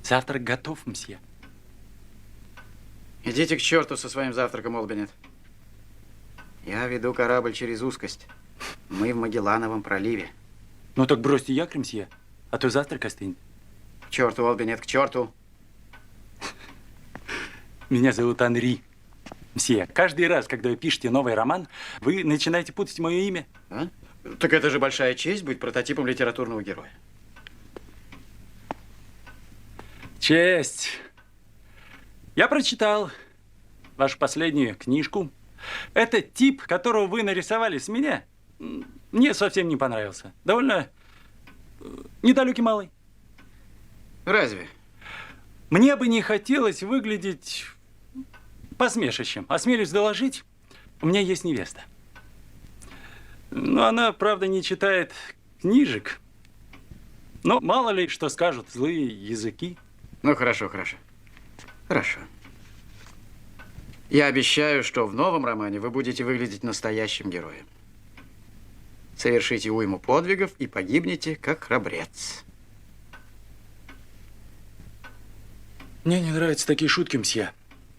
Завтрак готов, мсье. Идите к черту со своим завтраком, Олбинет. Я веду корабль через узкость. Мы в Магеллановом проливе. Ну так бросьте якорь, мсье, а то завтрак остынет. К черту, Олбинет, к черту. Меня зовут Анри. Мсье, каждый раз, когда вы пишете новый роман, вы начинаете путать мое имя. А? Так это же большая честь быть прототипом литературного героя. Честь. Я прочитал вашу последнюю книжку. Этот тип, которого вы нарисовали с меня, мне совсем не понравился. Довольно недалекий малый. Разве? Мне бы не хотелось выглядеть посмешищем. Осмелюсь доложить, у меня есть невеста. Но она, правда, не читает книжек. Но мало ли, что скажут злые языки. Ну, хорошо, хорошо. Хорошо. Я обещаю, что в новом романе вы будете выглядеть настоящим героем. Совершите уйму подвигов и погибнете, как храбрец. Мне не нравятся такие шутки, мсье.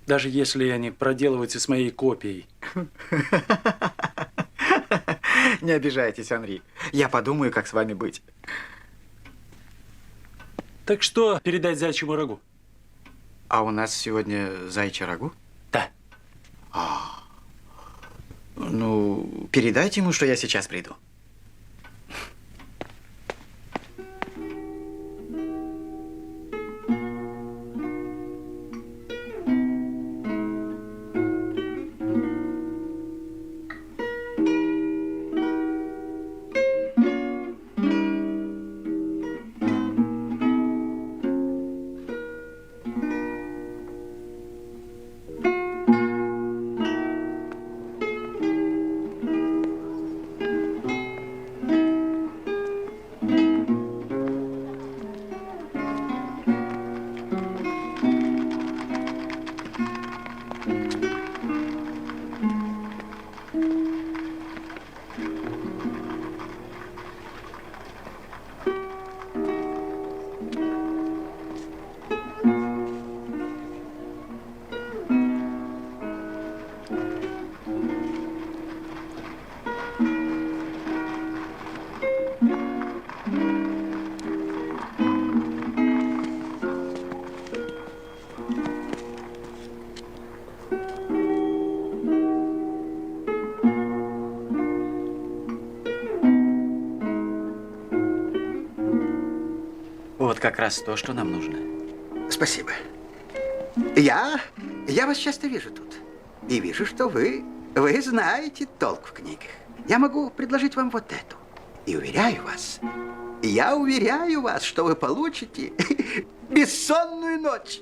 Даже если они проделываются с моей копией. Не обижайтесь, Анри. Я подумаю, как с вами быть. Так что передать зайчьему рагу? А у нас сегодня зайчий рагу? Да. Ну, передайте ему, что я сейчас приду. Вот как раз то, что нам нужно. Спасибо. Я вас часто вижу тут. И вижу, что вы знаете толк в книгах. Я могу предложить вам вот эту. И я уверяю вас, что вы получите бессонную ночь.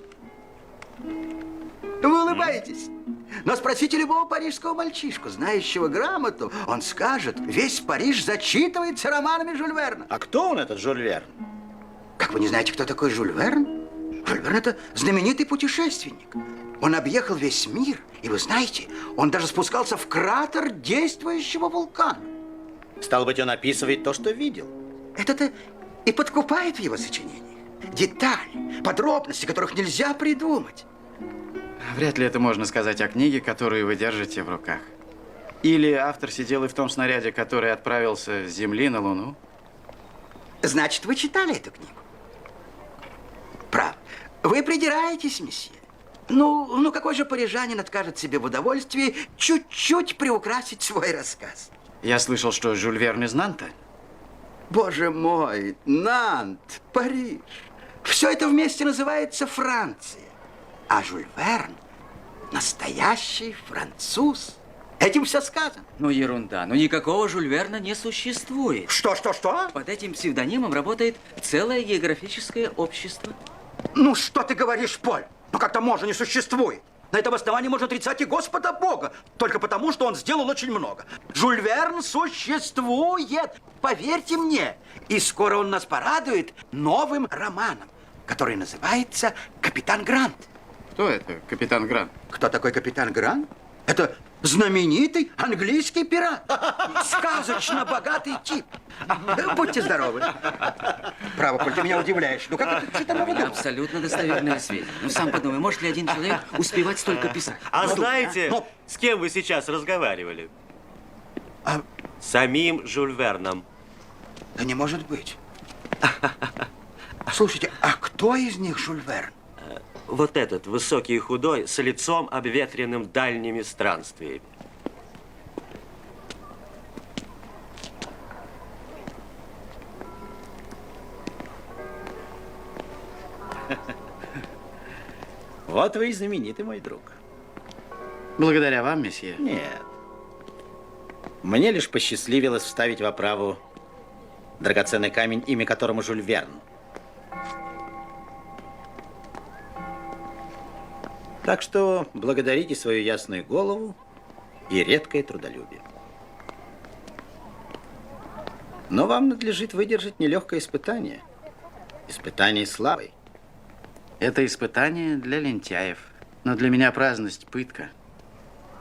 Вы улыбаетесь. Но спросите любого парижского мальчишку, знающего грамоту, он скажет, весь Париж зачитывается романами Жюль Верна. А кто он, этот Жюль Верн? Как вы не знаете, кто такой Жюль Верн? Жюль Верн – это знаменитый путешественник. Он объехал весь мир, и вы знаете, он даже спускался в кратер действующего вулкана. Стало быть, он описывает то, что видел. Это-то и подкупает в его сочинениях. Детали, подробности, которых нельзя придумать. Вряд ли это можно сказать о книге, которую вы держите в руках. Или автор сидел и в том снаряде, который отправился с Земли на Луну. Значит, вы читали эту книгу? Право. Вы придираетесь, месье. Ну, какой же парижанин откажет себе в удовольствии чуть-чуть приукрасить свой рассказ? Я слышал, что Жюль Верн из Нанта. Боже мой, Нант, Париж. Все это вместе называется Франция. А Жюль Верн – настоящий француз. Этим все сказано. Ну, ерунда. Ну, никакого Жюль Верна не существует. Что? Под этим псевдонимом работает целое географическое общество. Ну, что ты говоришь, Поль? Ну, как-то можно не существует. На этом основании можно отрицать и Господа Бога. Только потому, что он сделал очень много. Жюль Верн существует. Поверьте мне. И скоро он нас порадует новым романом, который называется «Капитан Грант». Кто это, капитан Грант? Кто такой капитан Грант? Это знаменитый английский пират. Сказочно богатый тип. Будьте здоровы. Право, Коль, ты меня удивляешь. Ну как это что-то У меня абсолютно достоверные сведения. Ну, сам подумай, может ли один человек успевать столько писать? А знаете, ну. с кем вы сейчас разговаривали? А- С самим Жюль Верном. Да не может быть. Слушайте, а кто из них Жюль Верн? Вот этот, высокий и худой, с лицом, обветренным дальними странствиями. Вот вы и знаменитый, мой друг. Благодаря вам, месье. Нет. Мне лишь посчастливилось вставить в оправу драгоценный камень, имя которому Жюль Верн. Так что благодарите свою ясную голову и редкое трудолюбие. Но вам надлежит выдержать нелегкое испытание. Испытание славой. Это испытание для лентяев. Но для меня праздность – пытка.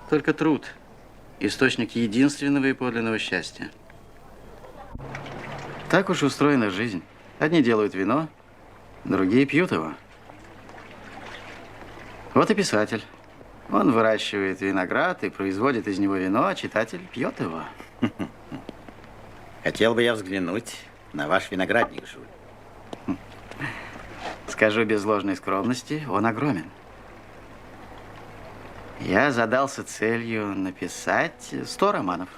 Только труд – источник единственного и подлинного счастья. Так уж устроена жизнь. Одни делают вино, другие пьют его. Вот и писатель. Он выращивает виноград и производит из него вино, а читатель пьет его. Хотел бы я взглянуть на ваш виноградник, Жюль. Скажу без ложной скромности, он огромен. Я задался целью написать 100 романов.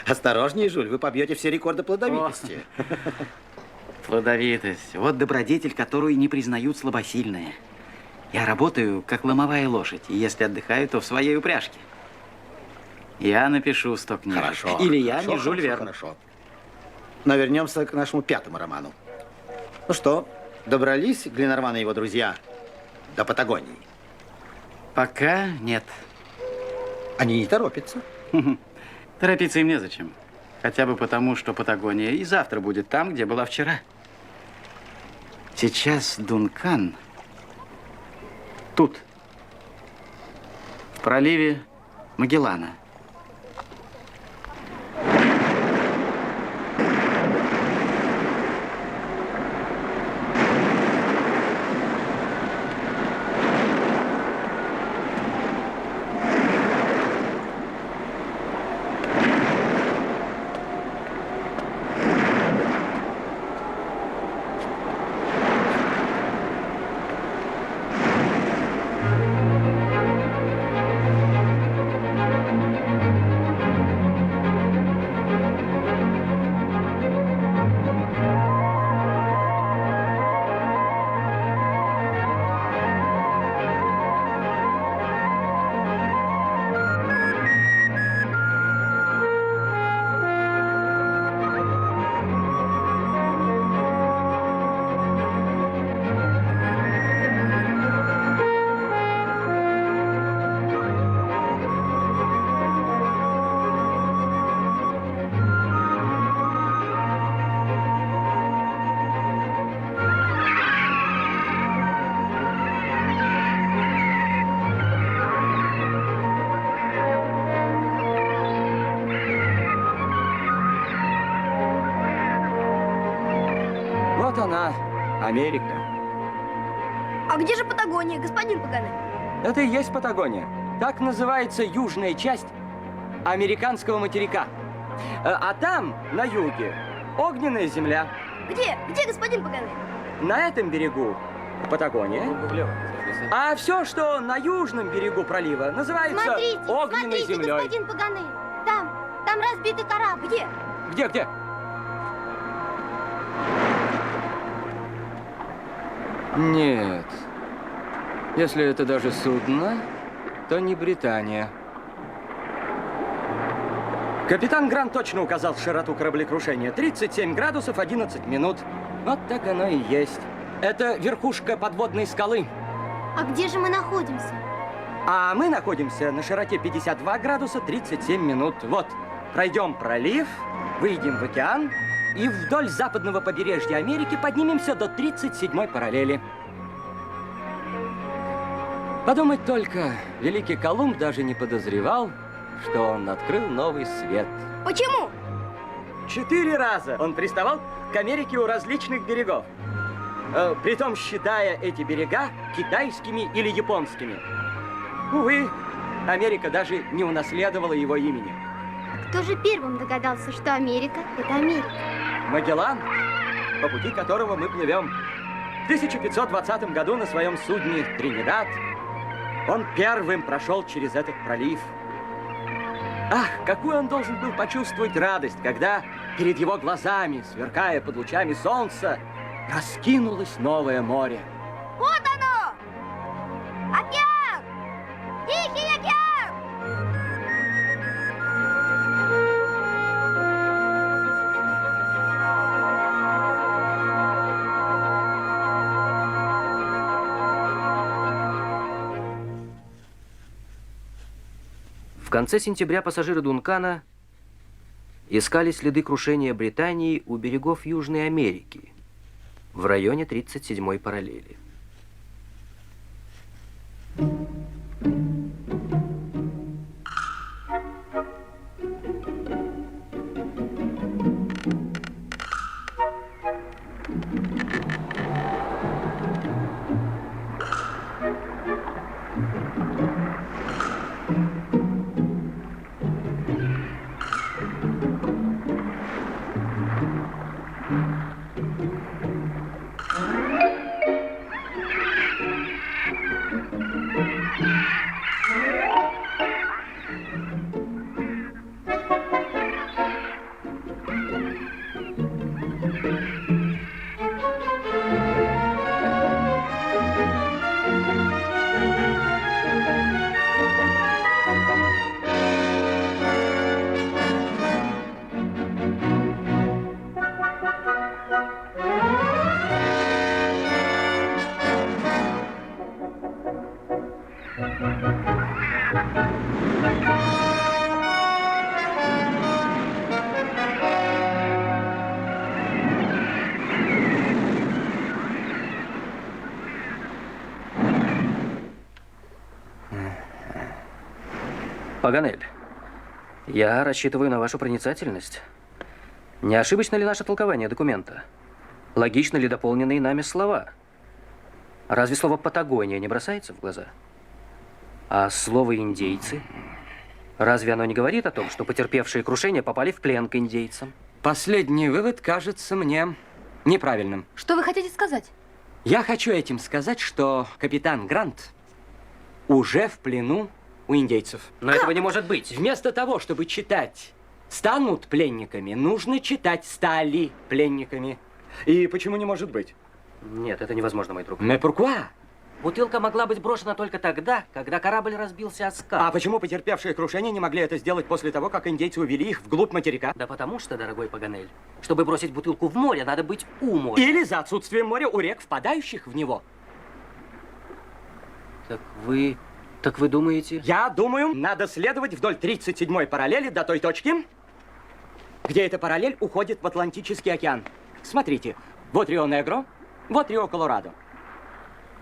Осторожнее, Жюль, вы побьете все рекорды плодовитости. Плодовитость. Вот добродетель, которую не признают слабосильные. Я работаю, как ломовая лошадь, и если отдыхаю, то в своей упряжке. Я напишу 100 книг. Хорошо. Или я хорошо, не Жюль хорошо, Верн. Хорошо. Но вернемся к нашему 5-му роману. Ну что, добрались Гленарван и его друзья до Патагонии? Пока нет. Они не торопятся. Торопиться им незачем. Хотя бы потому, что Патагония и завтра будет там, где была вчера. Сейчас Дункан тут, в проливе Магеллана. Вот она, Америка. А где же Патагония, господин Паганель? Это и есть Патагония. Так называется южная часть американского материка. А там, на юге, огненная земля. Где? Где, господин Паганель? На этом берегу Патагония. А все, что на южном берегу пролива, называется Смотрите, огненной смотрите, землей. господин Паганель. Там разбитый корабль. Где? Где? Нет. Если это даже судно, то не Британия. Капитан Грант точно указал широту кораблекрушения. 37 градусов 11 минут. Вот так оно и есть. Это верхушка подводной скалы. А где же мы находимся? А мы находимся на широте 52 градуса 37 минут. Вот, пройдем пролив, выйдем в океан и вдоль западного побережья Америки поднимемся до 37-й параллели. Подумать только, великий Колумб даже не подозревал, что он открыл новый свет. Почему? 4 раза он приставал к Америке у различных берегов. Притом считая эти берега китайскими или японскими. Увы, Америка даже не унаследовала его имени. Кто же первым догадался, что Америка – это Америка? Магеллан, по пути которого мы плывем. В 1520 году на своем судне «Тринидад» он первым прошел через этот пролив. Ах, какую он должен был почувствовать радость, когда перед его глазами, сверкая под лучами солнца, раскинулось новое море. Вот оно! Океан! Тихий океан! В конце сентября пассажиры Дункана искали следы крушения Британии у берегов Южной Америки в районе 37-й параллели. Паганель, я рассчитываю на вашу проницательность. Не ошибочно ли наше толкование документа? Логично ли дополненные нами слова? Разве слово «Патагония» не бросается в глаза? А слово «индейцы»? Разве оно не говорит о том, что потерпевшие крушение попали в плен к индейцам? Последний вывод кажется мне неправильным. Что вы хотите сказать? Я хочу этим сказать, что капитан Грант уже в плену у индейцев. Но этого не может быть. Вместо того, чтобы читать «станут пленниками», нужно читать «стали пленниками». И почему не может быть? Нет, это невозможно, мой друг. Mais pourquoi? Бутылка могла быть брошена только тогда, когда корабль разбился о скал. А почему потерпевшие крушение не могли это сделать после того, как индейцы увели их вглубь материка? Да потому что, дорогой Паганель, чтобы бросить бутылку в море, надо быть у моря. Или за отсутствием моря у рек, впадающих в него. Так вы думаете? Я думаю, надо следовать вдоль 37-й параллели до той точки, где эта параллель уходит в Атлантический океан. Смотрите, вот Рио-Негро, вот Рио-Колорадо.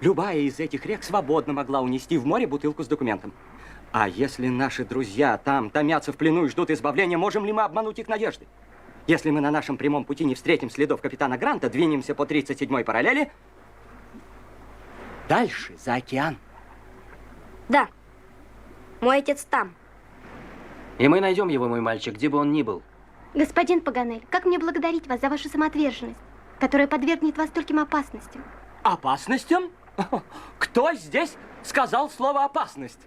Любая из этих рек свободно могла унести в море бутылку с документом. А если наши друзья там томятся в плену и ждут избавления, можем ли мы обмануть их надежды? Если мы на нашем прямом пути не встретим следов капитана Гранта, двинемся по 37-й параллели дальше, за океан. Да. Мой отец там. И мы найдем его, мой мальчик, где бы он ни был. Господин Паганель, как мне благодарить вас за вашу самоотверженность, которая подвергнет вас стольким опасностям? Опасностям? Кто здесь сказал слово «опасность»?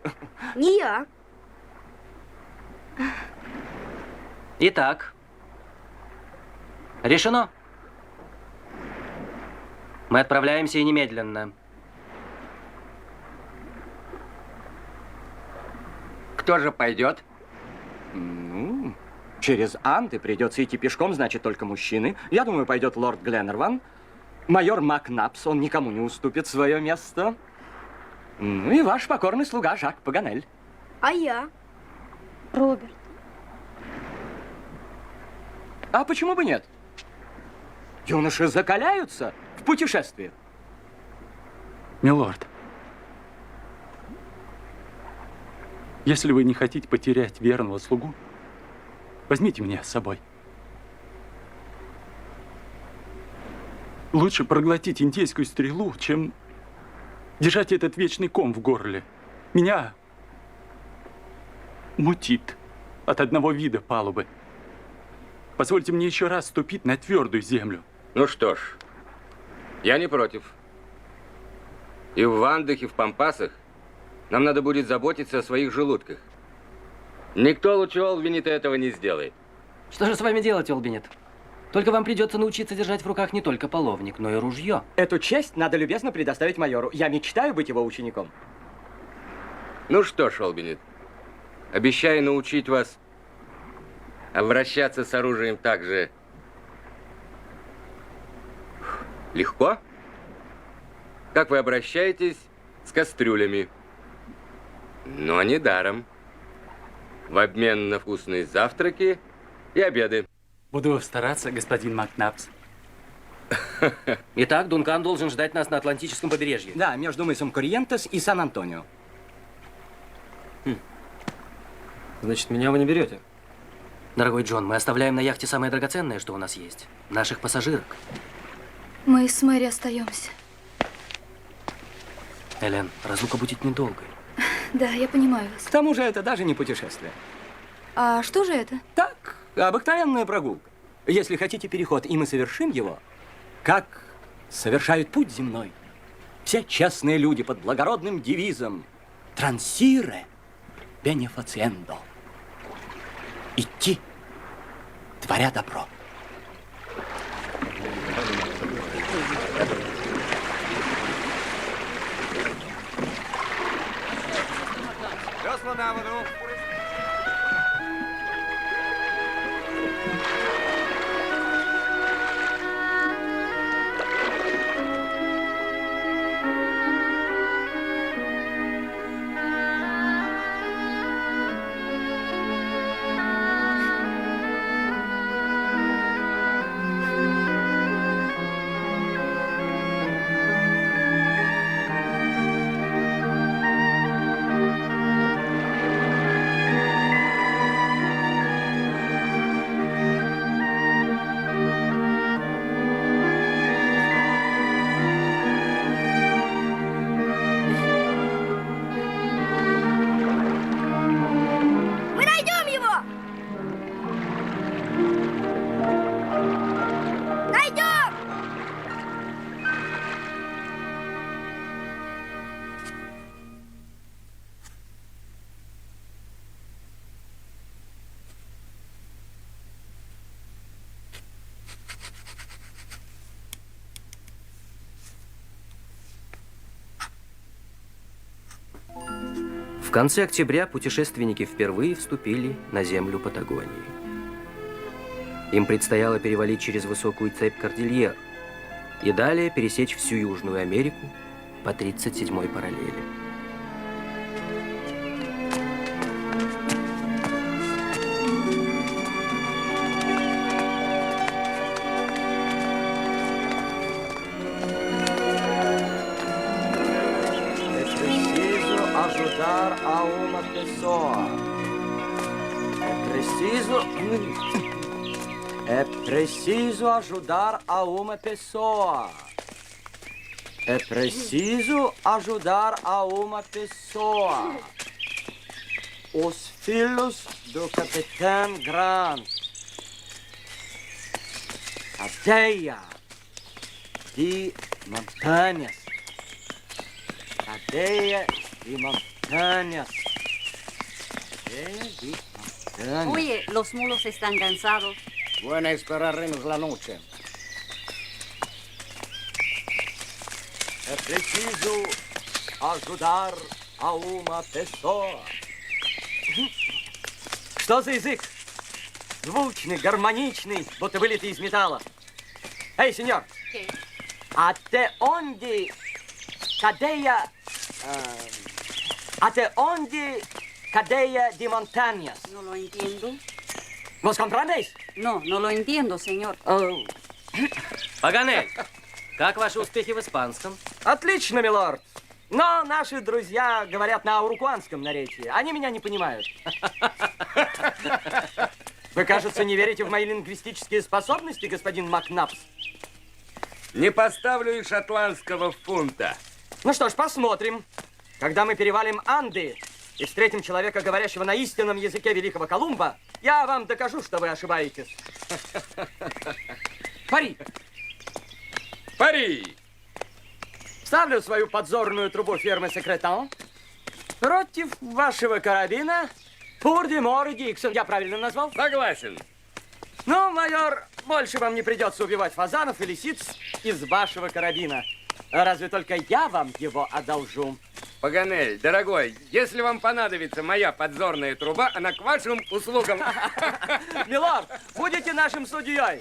Не я. Итак, решено. Мы отправляемся и немедленно. Кто же пойдет? Ну, через Анты придется идти пешком, значит, только мужчины. Я думаю, пойдет лорд Гленнерван. Майор Макнапс, он никому не уступит свое место. Ну и ваш покорный слуга Жак Паганель. А я? Роберт. А почему бы нет? Юноши закаляются в путешествиях. Милорд, если вы не хотите потерять верного слугу, возьмите меня с собой. Лучше проглотить индейскую стрелу, чем держать этот вечный ком в горле. Меня мутит от одного вида палубы. Позвольте мне еще раз ступить на твердую землю. Ну что ж, я не против. И в Вандах, и в Пампасах нам надо будет заботиться о своих желудках. Никто лучше Олбинета этого не сделает. Что же с вами делать, Олбинет? Только вам придется научиться держать в руках не только половник, но и ружье. Эту честь надо любезно предоставить майору. Я мечтаю быть его учеником. Ну что ж, Олбинет, обещаю научить вас обращаться с оружием так же легко, как вы обращаетесь с кастрюлями. Но не даром. В обмен на вкусные завтраки и обеды. Буду стараться, господин Макнапс. Итак, Дункан должен ждать нас на Атлантическом побережье. Да, между мысом Корриентес и Сан-Антонио. Значит, меня вы не берете? Дорогой Джон, мы оставляем на яхте самое драгоценное, что у нас есть. Наших пассажирок. Мы с Мэри остаемся. Элен, разлука будет недолгой. Да, я понимаю вас. К тому же это даже не путешествие. А что же это? Так, обыкновенная прогулка. Если хотите переход, и мы совершим его, как совершают путь земной все честные люди под благородным девизом «Трансире бенефациендо». Идти, творя добро. Весла на воду. Мы найдем его! Найдем! В конце октября путешественники впервые вступили на землю Патагонии. Им предстояло перевалить через высокую цепь Кордильер и далее пересечь всю Южную Америку по 37-й параллели. Ajudar a uma pessoa. É preciso É preciso ajudar a uma pessoa. É preciso ajudar a uma pessoa. Os filhos do Capitão Grant. Cadeia de montanhas. Cadeia de montanhas. Cadeia de montanhas. Oye, los mulos están cansados. Bueno, esperaremos la noche. É preciso ajudar a uma pessoa. Что за язык? Звучный, гармоничный, будто вылитый из металла. Эй, сеньор! ¿Qué? Até onde cadeia... até onde cadeia de montanhas? No lo entiendo. ¿Vos comprendéis? No, no lo entiendo, señor. Паганель, как ваши успехи в испанском? Отлично, милорд. Но наши друзья говорят на урукуанском наречии. Они меня не понимают. Вы, кажется, не верите в мои лингвистические способности, господин Макнапс? Не поставлю и шотландского фунта. Ну что ж, посмотрим. Когда мы перевалим Анды и встретим человека, говорящего на истинном языке Великого Колумба, я вам докажу, что вы ошибаетесь. Пари! Пари! Ставлю свою подзорную трубу фирмы Секретан против вашего карабина Пурдимор Диксон. Я правильно назвал? Согласен. Ну, майор, больше вам не придется убивать фазанов и лисиц из вашего карабина. Разве только я вам его одолжу. Паганель, дорогой, если вам понадобится моя подзорная труба, она к вашим услугам. Милорд, будете нашим судьей.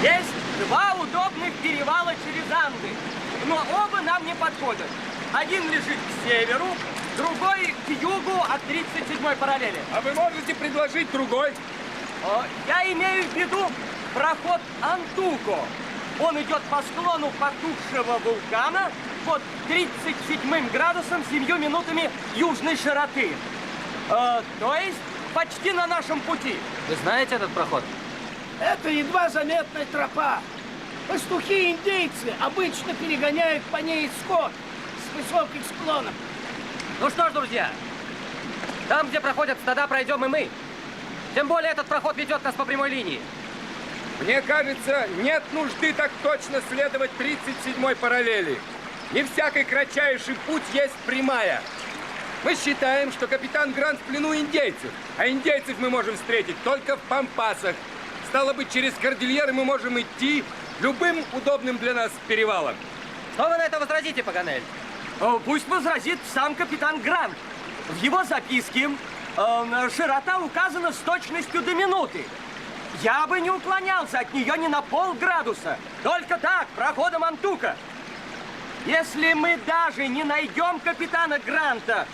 Есть два удобных перевала через Анды, но оба нам не подходят. Один лежит к северу, другой к югу от 37-й параллели. А вы можете предложить другой? Я имею в виду проход Антуко. Он идет по склону потухшего вулкана под 37 градусом 7 минутами южной широты. То есть почти на нашем пути. Вы знаете этот проход? Это едва заметная тропа. Пастухи-индейцы обычно перегоняют по ней скот с высоких склонов. Ну что ж, друзья, там, где проходят стада, пройдем и мы. Тем более этот проход ведет нас по прямой линии. Мне кажется, нет нужды так точно следовать 37-й параллели. Не всякий кратчайший путь есть прямая. Мы считаем, что капитан Грант в плену индейцев, а индейцев мы можем встретить только в Пампасах. Стало быть, через Кордильеры мы можем идти любым удобным для нас перевалом. Что вы на это возразите, Паганель? Пусть возразит сам капитан Грант. В его записке широта указана с точностью до минуты. Я бы не уклонялся от нее ни на полградуса. Только так, проходом Антука. Если мы даже не найдем капитана Гранта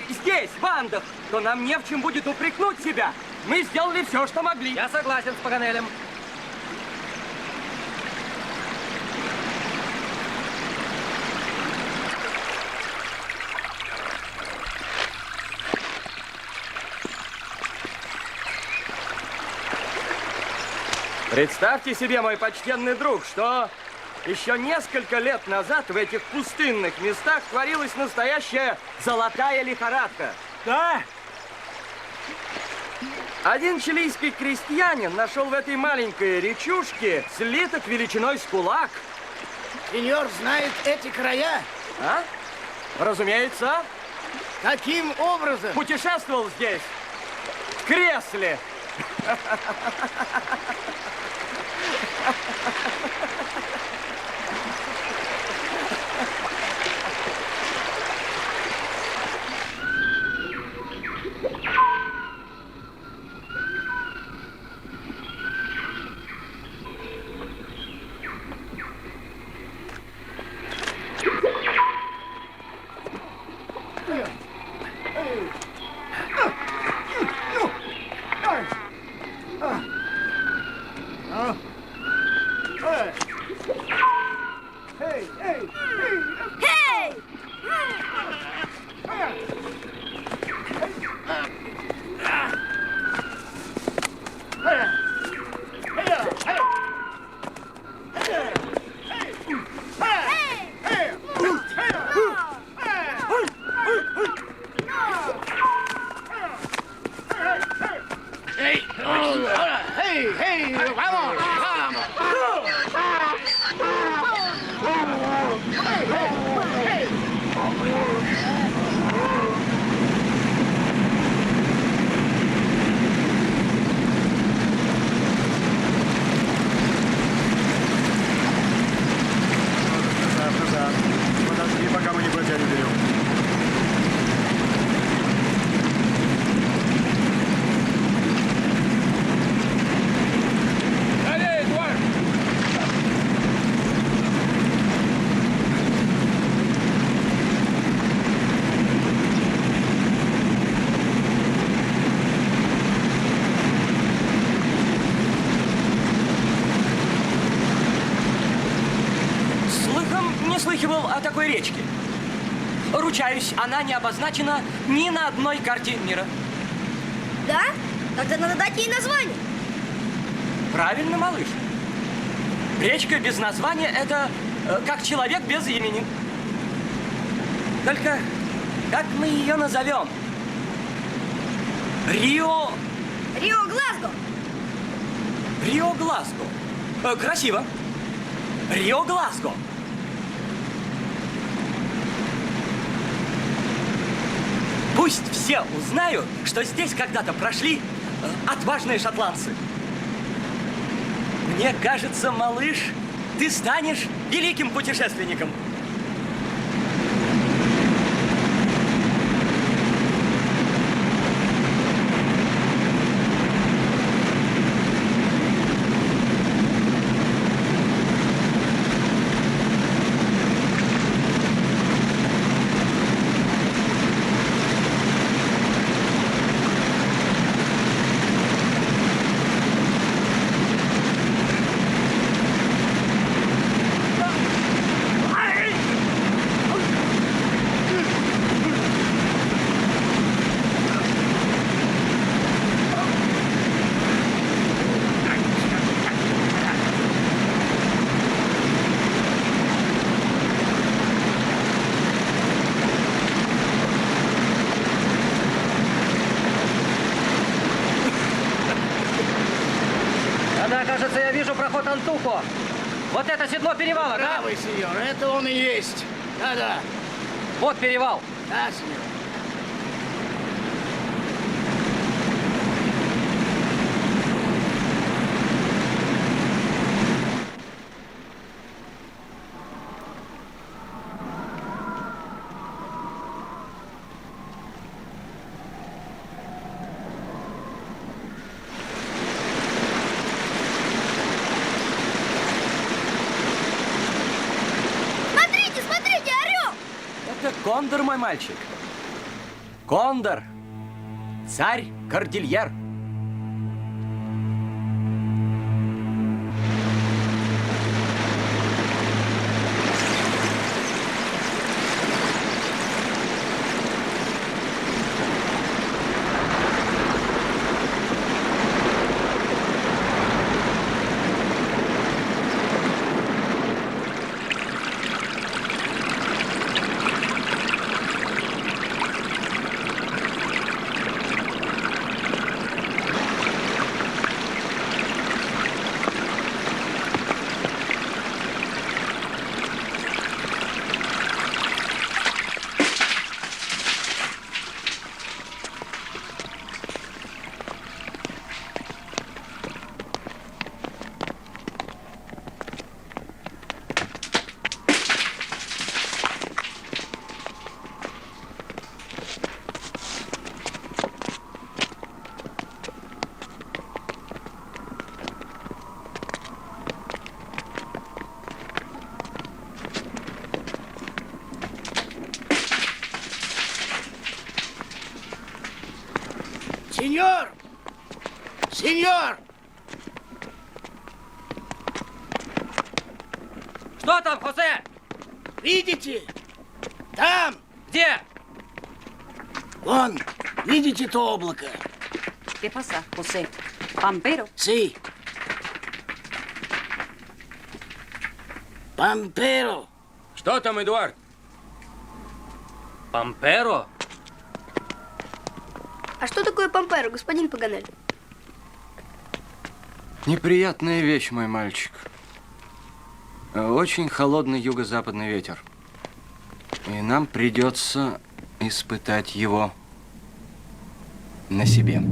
здесь, в Андах, то нам не в чем будет упрекнуть себя. Мы сделали все, что могли. Я согласен с Паганелем. Представьте себе, мой почтенный друг, что еще несколько лет назад в этих пустынных местах творилась настоящая золотая лихорадка. Да? Один чилийский крестьянин нашел в этой маленькой речушке слиток величиной с кулак. Сеньор знает эти края? А? Разумеется. Каким образом? Путешествовал здесь, в кресле. Подожди, пока мы не потянем веревку. Слыхивал о такой речке. Ручаюсь, она не обозначена ни на одной карте мира. Да? Тогда надо дать ей название. Правильно, малыш. Речка без названия – это как человек без имени. Только как мы ее назовем? Рио... Рио-Глазго. Рио-Глазго. Красиво. Рио-Глазго. Пусть все узнают, что здесь когда-то прошли отважные шотландцы. Мне кажется, малыш, ты станешь великим путешественником. Кажется, я вижу проход Антухо. Вот это седло перевала, да? Правый, сеньор, это он и есть. Да-да. Вот перевал. Да, сеньор. Смотрите! Кондор, мой мальчик. Кондор. Царь Кордильер. Сеньор! Сеньор! Что там, Хосе? Видите? Там! Где? Вон, видите то облако? ¿Qué pasa, José? ¿Pampero? Sí. Памперо. Что там, Эдуард? Памперо? А что такое Памперо, господин Паганель? Неприятная вещь, мой мальчик. Очень холодный юго-западный ветер. И нам придется испытать его на себе.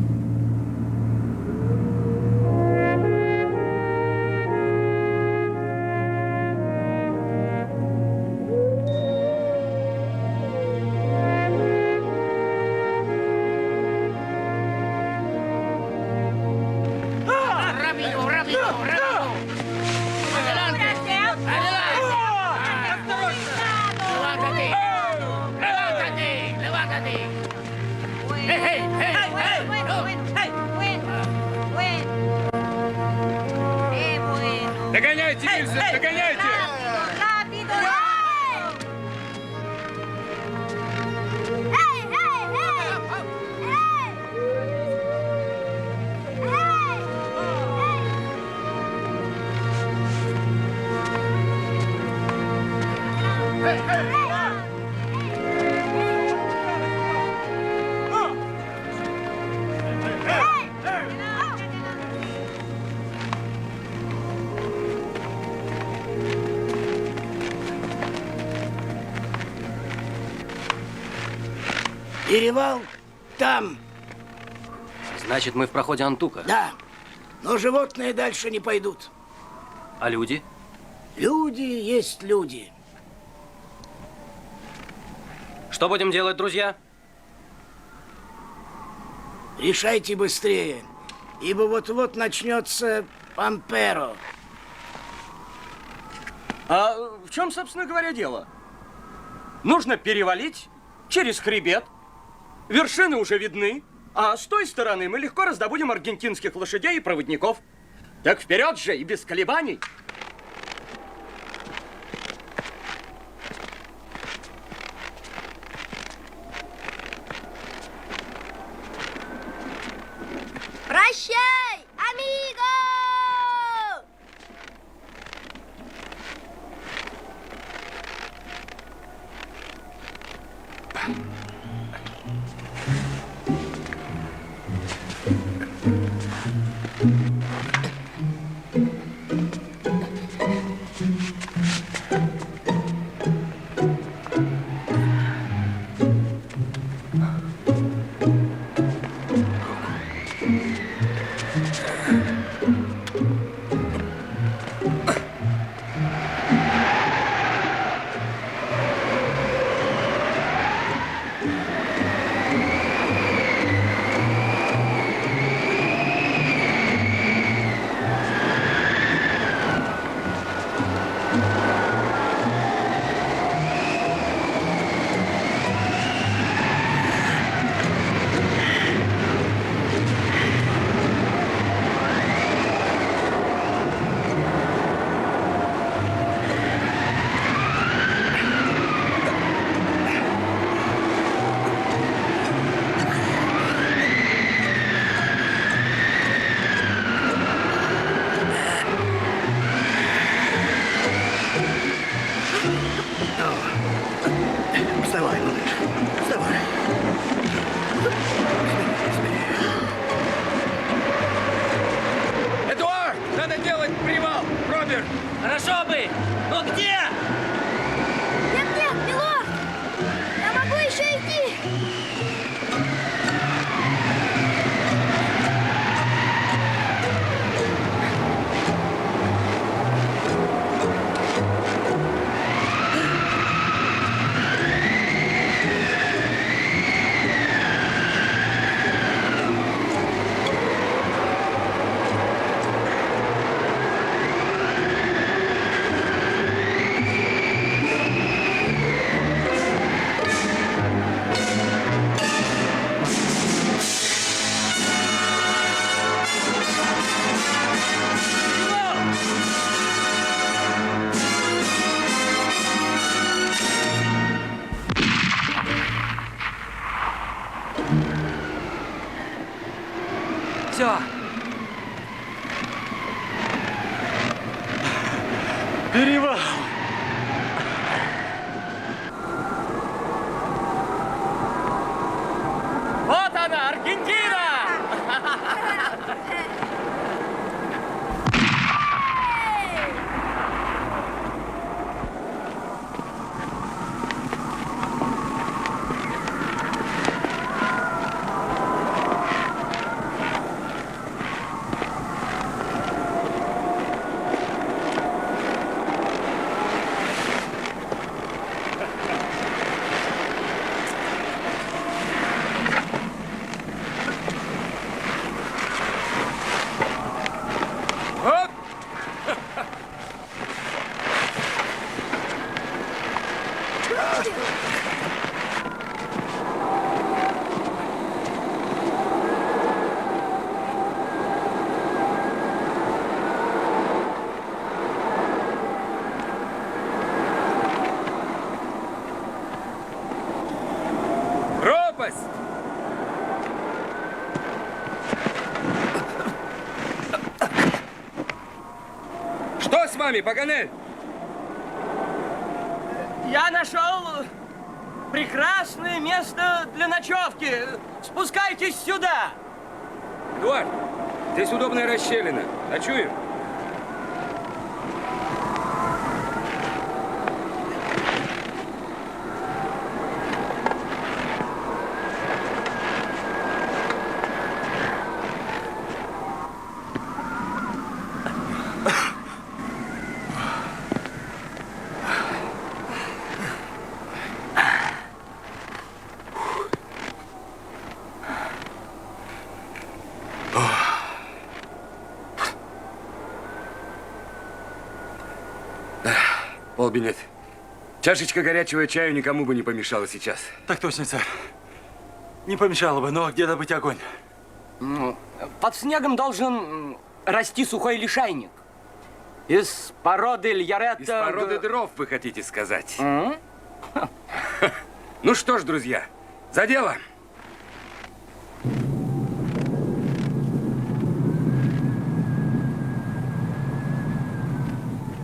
Догоняйте, Нильсон, догоняйте! Перевал там. Значит, мы в проходе Антука. Да. Но животные дальше не пойдут. А люди? Люди есть люди. Что будем делать, друзья? Решайте быстрее, ибо вот-вот начнется Памперо. А в чем, собственно говоря, дело? Нужно перевалить через хребет. Вершины уже видны. А с той стороны мы легко раздобудем аргентинских лошадей и проводников. Так вперед же и без колебаний. Прощай, амиго! ветер! Хорошо бы! Но где? Нет, милорд! Я могу еще идти! Все. Перевал! Вот она, Аргентина! Пропасть! Что с вами, Паганель? Я нашел прекрасное место для ночевки. Спускайтесь сюда. Эдуард, здесь удобная расщелина. Ночуем? Полбинет. Чашечка горячего чаю никому бы не помешала сейчас. Так точно, сэр. Не помешало бы, но где добыть огонь? Под снегом должен расти сухой лишайник. Из породы льяретта... Из породы дров, вы хотите сказать? Ну что ж, друзья, за дело!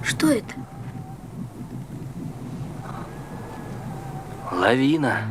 Что это? Лавина.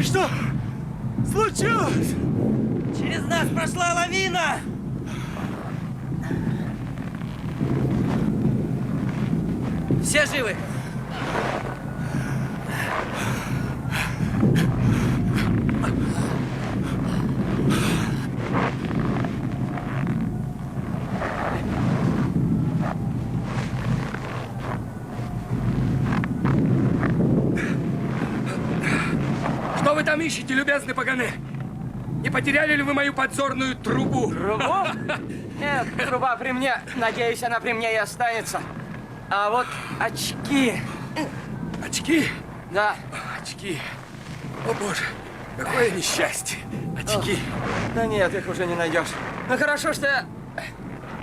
Что случилось? Через нас прошла лавина! Все живы? Что вы там ищете, любезный Пагане? Не потеряли ли вы мою подзорную трубу? Трубу? Нет, труба при мне. Надеюсь, она при мне и останется. А вот очки. Очки? Да. Очки. О, Боже, какое несчастье. Очки. Да нет, их уже не найдешь. Ну хорошо, что я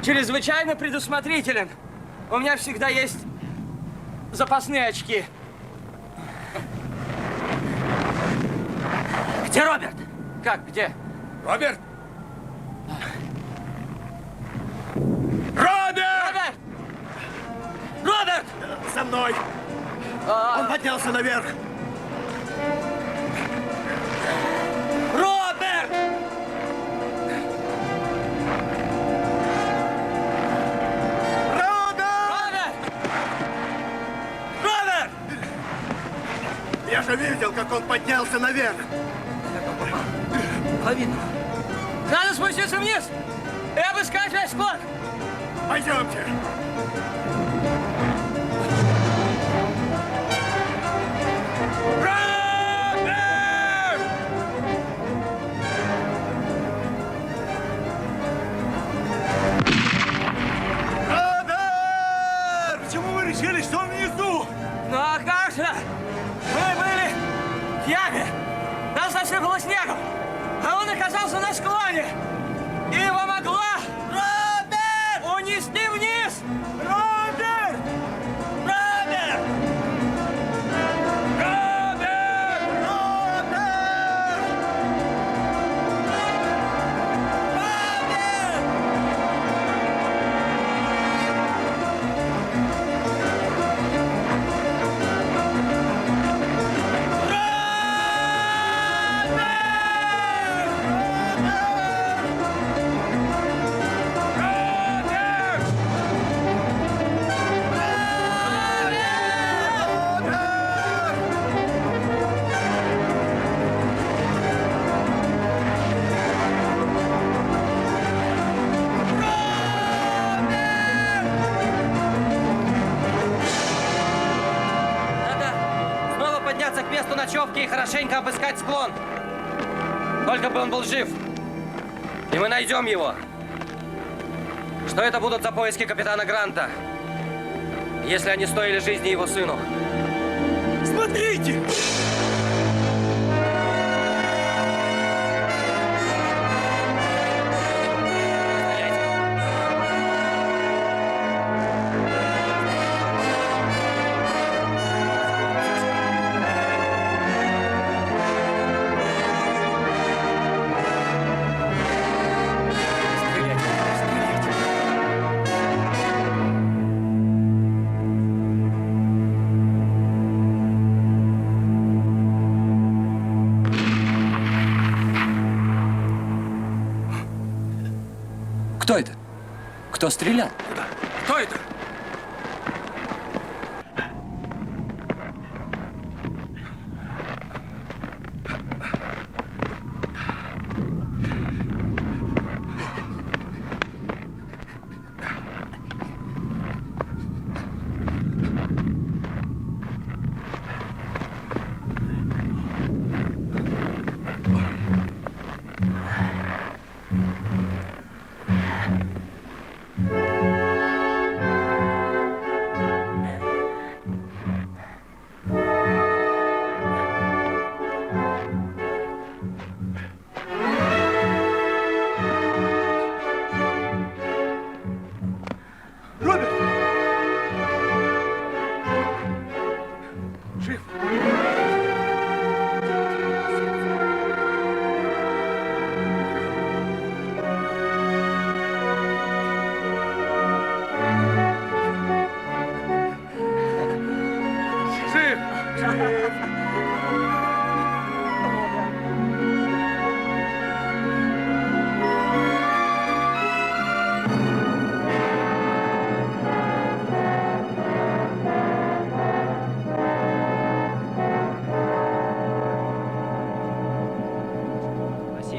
чрезвычайно предусмотрителен. У меня всегда есть запасные очки. Где Роберт? Как, где? Роберт? Роберт! Роберт! За мной! Он поднялся наверх! Роберт! Роберт! Роберт! Я же видел, как он поднялся наверх! Лавина. Надо спуститься вниз и обыскать весь склад. Пойдемте! Роберт! Почему вы решили, что он внизу? Ну а как же? Мы были в яме. Нас засыпало снегом. А он оказался на склоне. И его могла Роберт! унести вниз. Роберт! Роберт! Роберт! К месту ночевки и хорошенько обыскать склон. Только бы он был жив. И мы найдем его. Что это будут за поиски капитана Гранта, если они стоили жизни его сыну? Смотрите! Кто это? Кто стрелял? Кто это?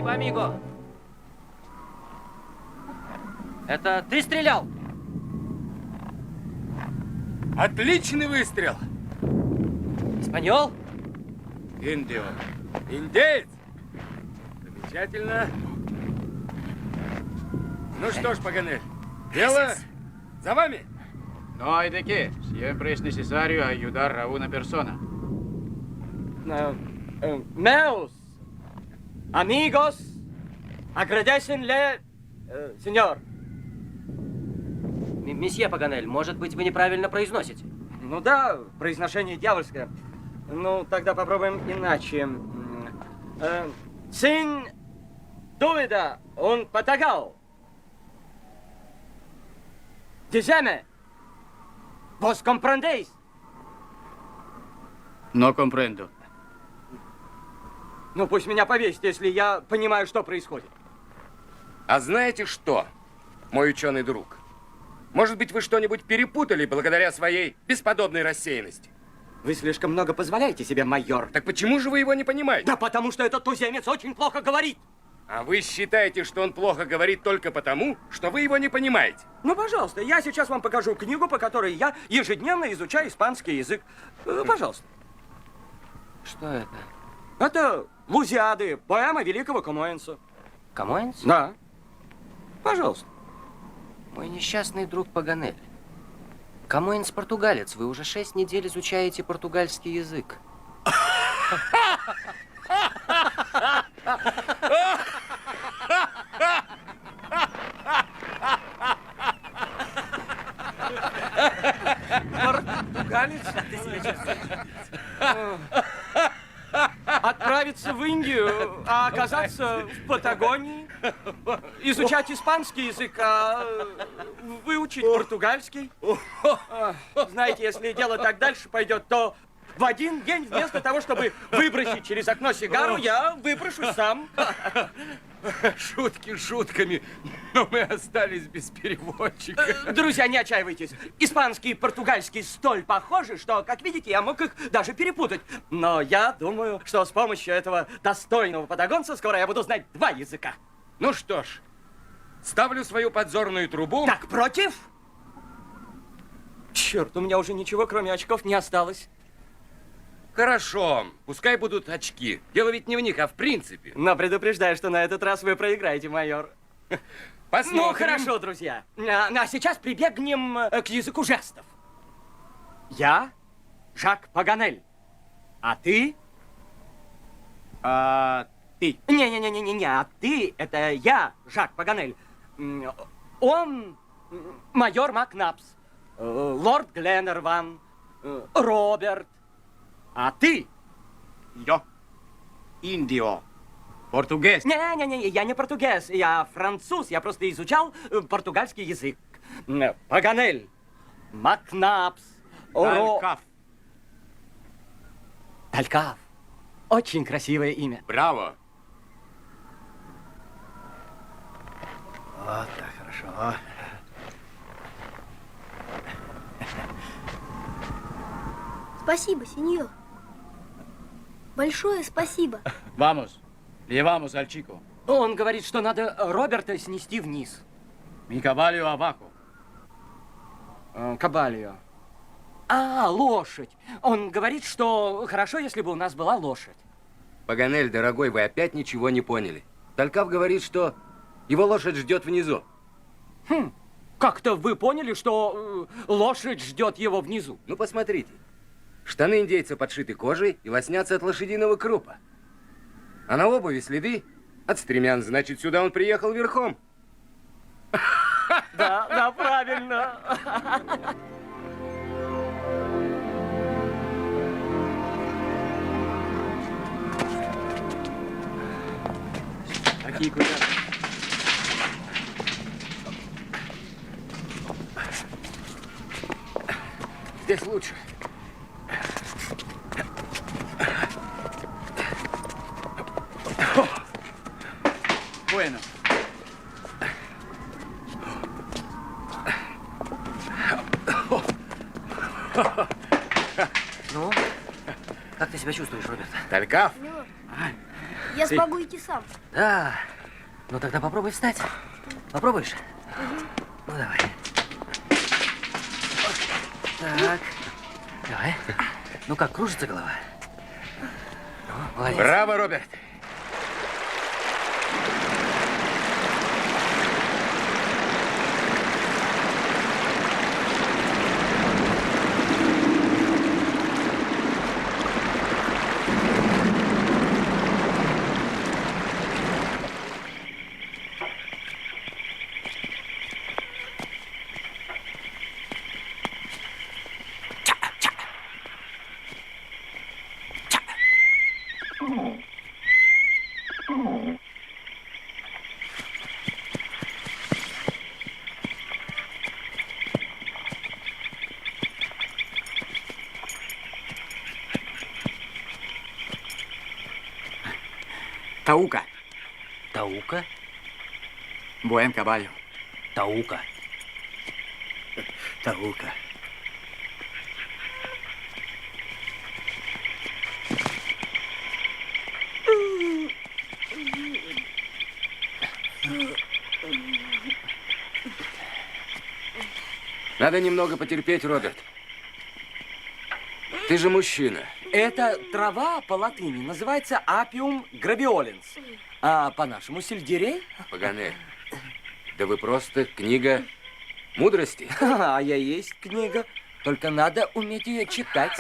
Спасибо, амиго. Это ты стрелял? Отличный выстрел. Испаньол? Индио. Индеец. Замечательно. Ну что ж, Паганель, дело за вами. No hay de qué. Siempre es necesario ayudar a una persona. Meus amigos, agradecen-le, сеньор. Месье Паганель, может быть, вы неправильно произносите? Ну да, произношение дьявольское. Ну, тогда попробуем иначе. Sin dúvida, un patagao. Dizeme, vos comprendéis? No comprendo. Ну, пусть меня повесит, если я понимаю, что происходит. А знаете что, мой ученый друг? Может быть, вы что-нибудь перепутали благодаря своей бесподобной рассеянности? Вы слишком много позволяете себе, майор. Так почему же вы его не понимаете? Да потому что этот туземец очень плохо говорит. А вы считаете, что он плохо говорит только потому, что вы его не понимаете? Ну, пожалуйста, я сейчас вам покажу книгу, по которой я ежедневно изучаю испанский язык. Пожалуйста. Что это? Это Лузиады, поэма великого Камоэнса. Камоэнс? Да. Пожалуйста. Мой несчастный друг Паганель. Камоэнс португалец. Вы уже 6 недель изучаете португальский язык. Португалец? Отправиться в Индию, а оказаться в Патагонии, изучать испанский язык, а выучить португальский. Знаете, если дело так дальше пойдет, то в один день вместо того, чтобы выбросить через окно сигару, я выброшу сам. Шутки шутками, но мы остались без переводчика. Друзья, не отчаивайтесь. Испанский и португальский столь похожи, что, как видите, я мог их даже перепутать. Но я думаю, что с помощью этого достойного патагонца скоро я буду знать 2 языка. Ну что ж, ставлю свою подзорную трубу. Так, против? Черт, у меня уже ничего, кроме очков, не осталось. Хорошо, пускай будут очки. Дело ведь не в них, а в принципе. Но предупреждаю, что на этот раз вы проиграете, майор. Посмотрим. Ну, хорошо, друзья. А сейчас прибегнем к языку жестов. Я Жак Паганель. А ты? Ты. Не-не-не-не-не, а ты — это я, Жак Паганель. Он майор Макнапс, лорд Гленнерван, Роберт. А ты? Yo. Indio. Португез. Не-не-не, я не португез, я француз. Я просто изучал португальский язык. Паганель, Макнапс, Талькав. Талькав. Очень красивое имя. Браво. Вот так, хорошо. Спасибо, сеньор. Большое спасибо. Vamos. Llevamos al chico. Он говорит, что надо Роберта снести вниз. Mi caballo abajo. Кабальо. А, лошадь. Он говорит, что хорошо, если бы у нас была лошадь. Паганель, дорогой, вы опять ничего не поняли. Талькав говорит, что его лошадь ждет внизу. Как-то вы поняли, что лошадь ждет его внизу? Ну, посмотрите. Штаны индейца подшиты кожей и лоснятся от лошадиного крупа. А на обуви следы от стремян. Значит, сюда он приехал верхом. Да, правильно. Aquí, cuidado. Здесь лучше. Bueno. Ну, как ты себя чувствуешь, Роберт? Талькав? Я смогу идти сам. Да. Ну тогда попробуй встать. Попробуешь? Ну давай. Так. Давай. Ну как, кружится голова? Ну, молодец. Браво, Роберт. Таука. Таука? Буэн кабальо. Таука. Таука. Надо немного потерпеть, Роберт. Ты же мужчина. Эта трава по латыни называется апиум гравиоленс, а по-нашему сельдерей. Паганель, да вы просто книга мудрости. А я есть книга, только надо уметь ее читать.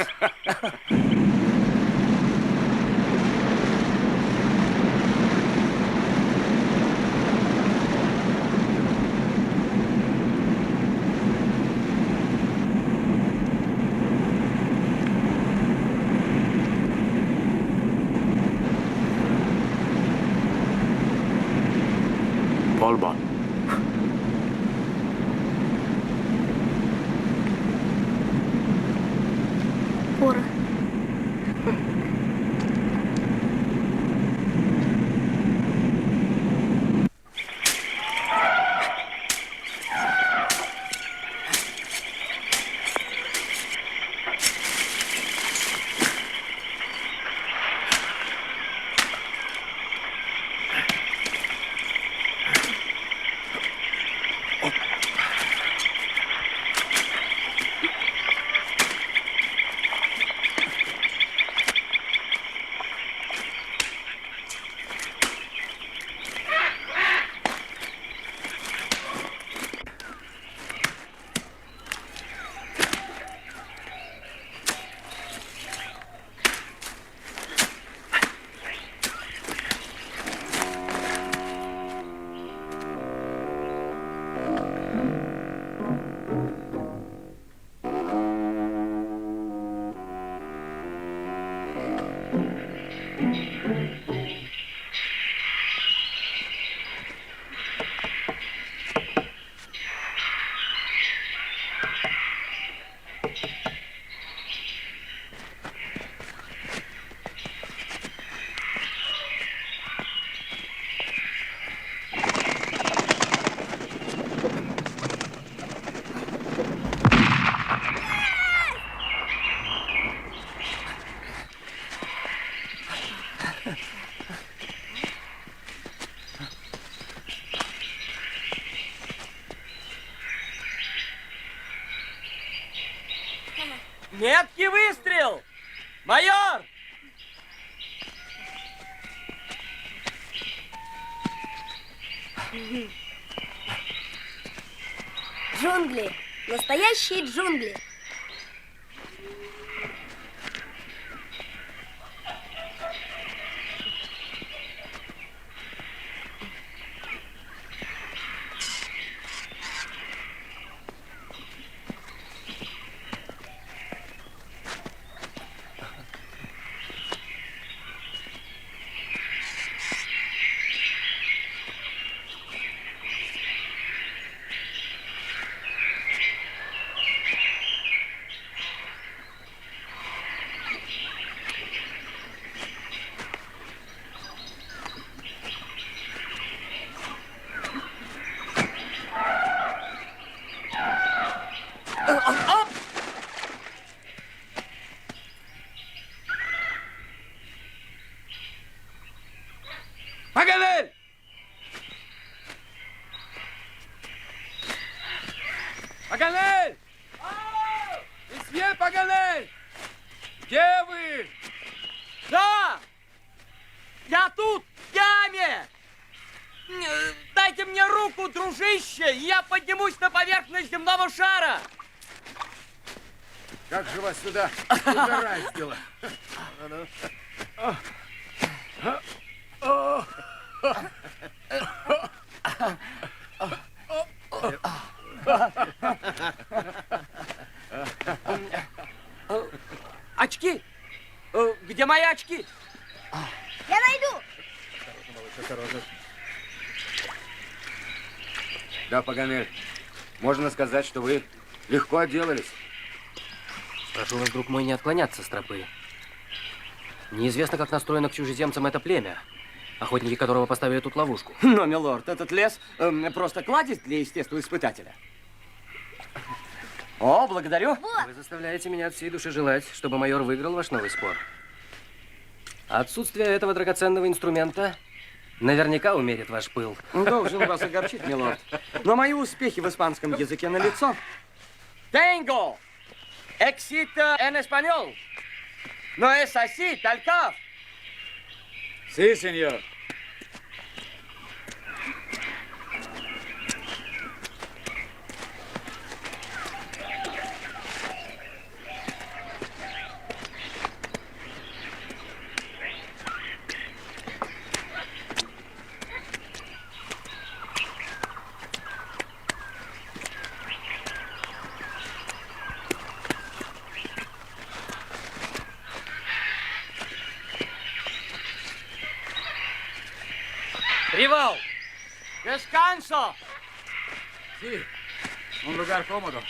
Полбо. Порох. Меткий выстрел! Майор! Джунгли. Настоящие джунгли. Паганель! Месье Паганель! Где вы? Да! Я тут, в яме! Дайте мне руку, дружище, и я поднимусь на поверхность земного шара! Как же вас сюда угораздило? Очки! Где мои очки? Я найду! Да, Паганель, можно сказать, что вы легко отделались. Прошу вас, друг мой, не отклоняться с тропы. Неизвестно, как настроено к чужеземцам это племя, охотники которого поставили тут ловушку. Но, милорд, этот лес просто кладезь для естествоиспытателя. О, благодарю. Вы заставляете меня от всей души желать, чтобы майор выиграл ваш новый спор. Отсутствие этого драгоценного инструмента наверняка умерит ваш пыл. Должен вас огорчить, милорд. Но мои успехи в испанском языке налицо. Tengo éxito en español. No es así, Talcaf. Sí, señor. Привал! Descanso! Sí, un lugar cómodo.